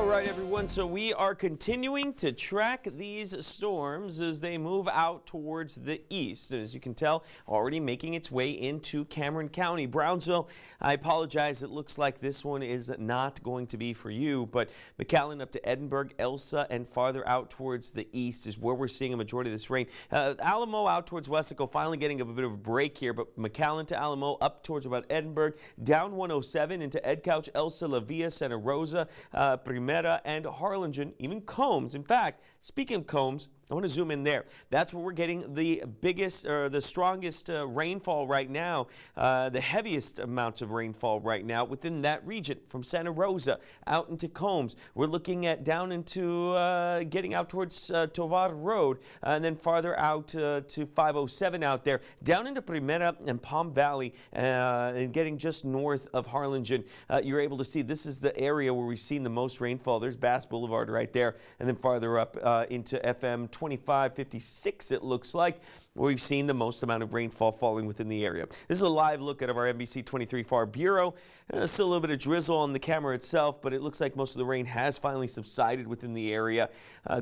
right, everyone, so we are continuing to track these storms as they move out towards the east. As you can tell, already making its way into Cameron County. Brownsville, I apologize, it looks like this one is not going to be for you, but McAllen up to Edinburg, Elsa, and farther out towards the east is where we're seeing a majority of this rain. Alamo out towards Wesco, finally getting a bit of a break here, but McAllen to Alamo up towards about Edinburg, down 107 into Edcouch, Elsa, La Villa, Santa Rosa, Primera, and Harlingen, even Combs. In fact, speaking of Combs, I want to zoom in there. That's where we're getting the biggest or the strongest rainfall right now, the heaviest amounts of rainfall right now within that region from Santa Rosa out into Combs. We're looking at down into getting out towards Tovar Road and then farther out to 507 out there, down into Primera and Palm Valley and getting just north of Harlingen. You're able to see this is the area where we've seen the most rainfall. There's Bass Boulevard right there, and then farther up into FM 2556, it looks like, where we've seen the most amount of rainfall falling within the area. This is a live look at our NBC 23 Far Bureau. Still a little bit of drizzle on the camera itself, but it looks like most of the rain has finally subsided within the area.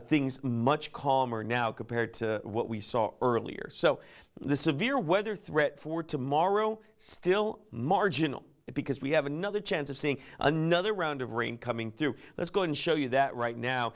Things much calmer now compared to what we saw earlier. So the severe weather threat for tomorrow still marginal, because we have another chance of seeing another round of rain coming through. Let's go ahead and show you that right now.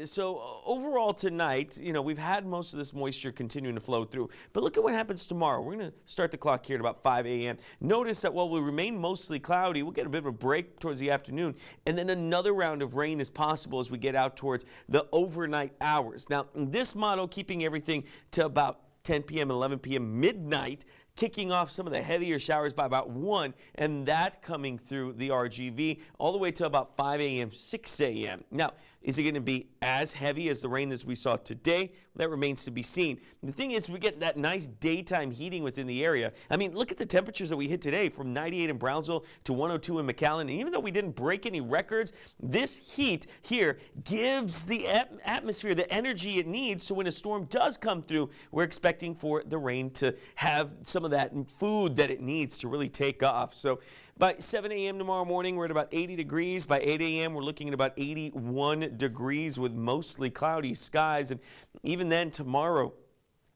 So overall tonight, you know, we've had most of this moisture continuing to flow through. But look at what happens tomorrow. We're going to start the clock here at about 5 a.m. Notice that while we remain mostly cloudy, we'll get a bit of a break towards the afternoon. And then another round of rain is possible as we get out towards the overnight hours. Now, this model keeping everything to about 10 p.m., 11 p.m., midnight, kicking off some of the heavier showers by about 1, and that coming through the RGV all the way to about 5 a.m., 6 a.m. Now, is it going to be as heavy as the rain as we saw today? That remains to be seen. The thing is, we get that nice daytime heating within the area. I mean, look at the temperatures that we hit today, from 98 in Brownsville to 102 in McAllen. And even though we didn't break any records, this heat here gives the atmosphere the energy it needs. So when a storm does come through, we're expecting for the rain to have some of that food that it needs to really take off. So by 7 a.m. tomorrow morning, we're at about 80 degrees. By 8 a.m., we're looking at about 81 degrees with mostly cloudy skies. And even then, tomorrow,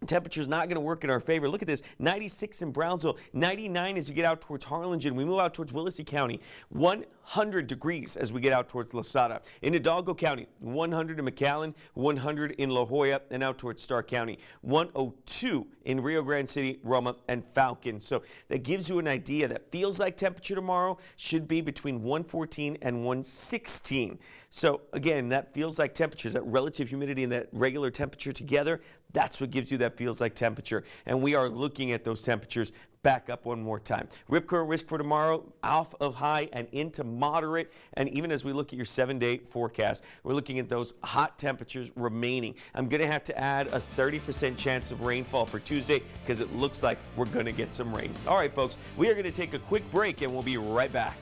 temperature's not going to work in our favor. Look at this, 96 in Brownsville, 99 as you get out towards Harlingen. We move out towards Willacy County, 100 degrees as we get out towards Losada. In Hidalgo County, 100 in McAllen, 100 in La Jolla, and out towards Starr County, 102 in Rio Grande City, Roma, and Falcon. So that gives you an idea. That feels like temperature tomorrow should be between 114 and 116. So again, that feels like temperatures, that relative humidity and that regular temperature together, that's what gives you that feels like temperature. And we are looking at those temperatures back up one more time. Rip current risk for tomorrow off of high and into moderate. And even as we look at your 7-day forecast, we're looking at those hot temperatures remaining. I'm going to have to add a 30% chance of rainfall for Tuesday because it looks like we're going to get some rain. All right, folks, we are going to take a quick break and we'll be right back.